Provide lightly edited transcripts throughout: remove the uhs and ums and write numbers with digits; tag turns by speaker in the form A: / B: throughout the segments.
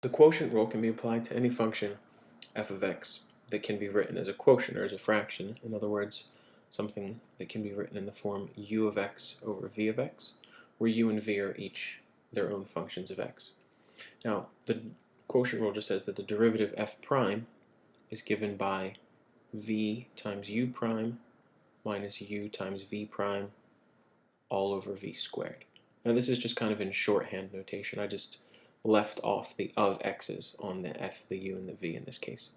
A: The quotient rule can be applied to any function f of x that can be written as a quotient or as a fraction. In other words, something that can be written in the form u of x over v of x, where u and v are each their own functions of x. Now, the quotient rule just says that the derivative f prime is given by v times u prime minus u times v prime all over v squared. Now this is just kind of in shorthand notation. I just left off the of x's on the f, the u, and the v in this case.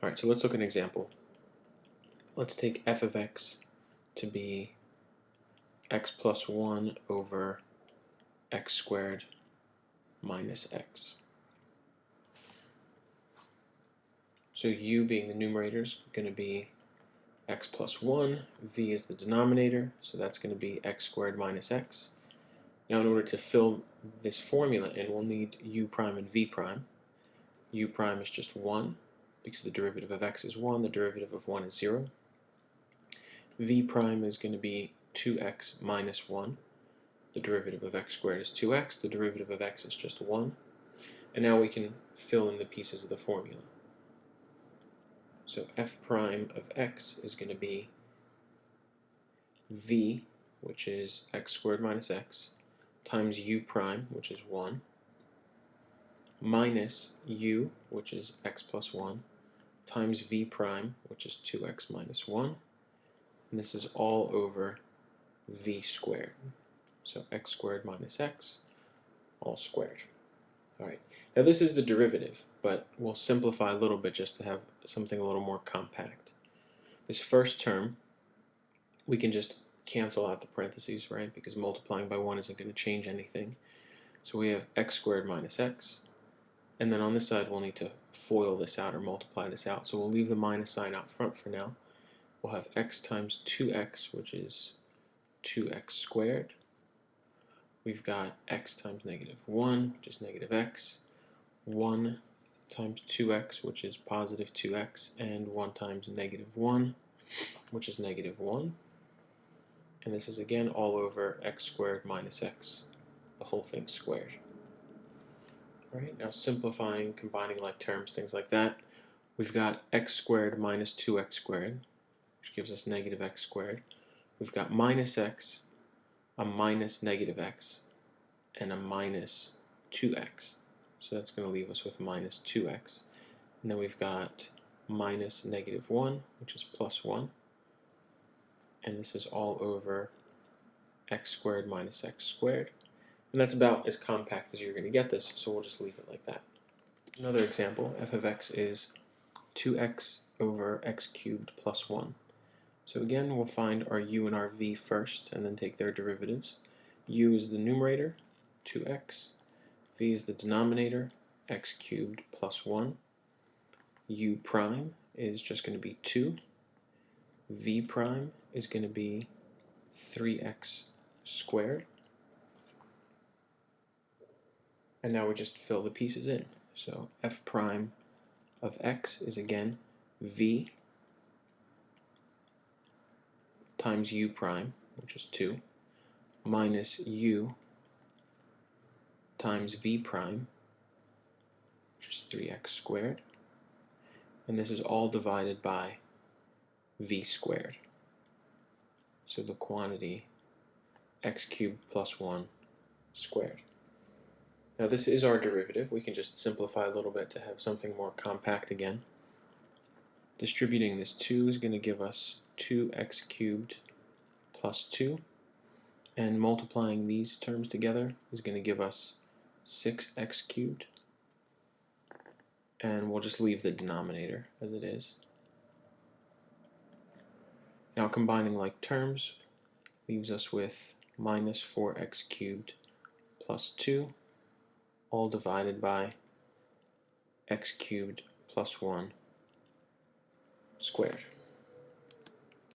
A: Alright, so let's look at an example. Let's take f of x to be x plus 1 over x squared minus x. So u being the numerator is going to be x plus 1, v is the denominator, so that's going to be x squared minus x. Now in order to fill this formula in, we'll need u prime and v prime. U prime is just 1, because the derivative of x is 1, the derivative of 1 is 0. V prime is going to be 2x minus 1. The derivative of x squared is 2x, the derivative of x is just 1. And now we can fill in the pieces of the formula. So f prime of x is going to be v, which is x squared minus x, times u prime, which is 1, minus u, which is x plus 1, times v prime, which is 2x minus 1, and this is all over v squared. So x squared minus x, all squared. Alright, now this is the derivative, but we'll simplify a little bit just to have something a little more compact. This first term, we can just cancel out the parentheses, right? Because multiplying by 1 isn't going to change anything. So we have x squared minus x, and then on this side we'll need to FOIL this out or multiply this out. So we'll leave the minus sign out front for now. We'll have x times 2x, which is 2x squared. We've got x times negative 1, which is negative x, 1 times 2x, which is positive 2x, and 1 times negative 1, which is negative 1. And this is again all over x squared minus x, the whole thing squared. Alright, now simplifying, combining like terms, things like that, we've got x squared minus 2x squared, which gives us negative x squared. We've got minus x, a minus negative x, and a minus 2x. So that's going to leave us with minus 2x. And then we've got minus negative 1, which is plus 1. And this is all over x squared minus x squared. And that's about as compact as you're going to get this, so we'll just leave it like that. Another example, f of x is 2x over x cubed plus 1. So again, we'll find our u and our v first, and then take their derivatives. U is the numerator, 2x. V is the denominator, x cubed plus 1. U prime is just going to be 2. V prime is going to be 3x squared. And now we just fill the pieces in. So f prime of x is again v times u prime, which is 2, minus u times v prime, which is 3x squared. And this is all divided by v squared. So the quantity x cubed plus 1 squared. Now this is our derivative. We can just simplify a little bit to have something more compact again. Distributing this 2 is going to give us 2x cubed plus 2. And multiplying these terms together is going to give us 6x cubed. And we'll just leave the denominator as it is. Now combining like terms leaves us with minus 4x cubed plus 2, all divided by x cubed plus 1 squared.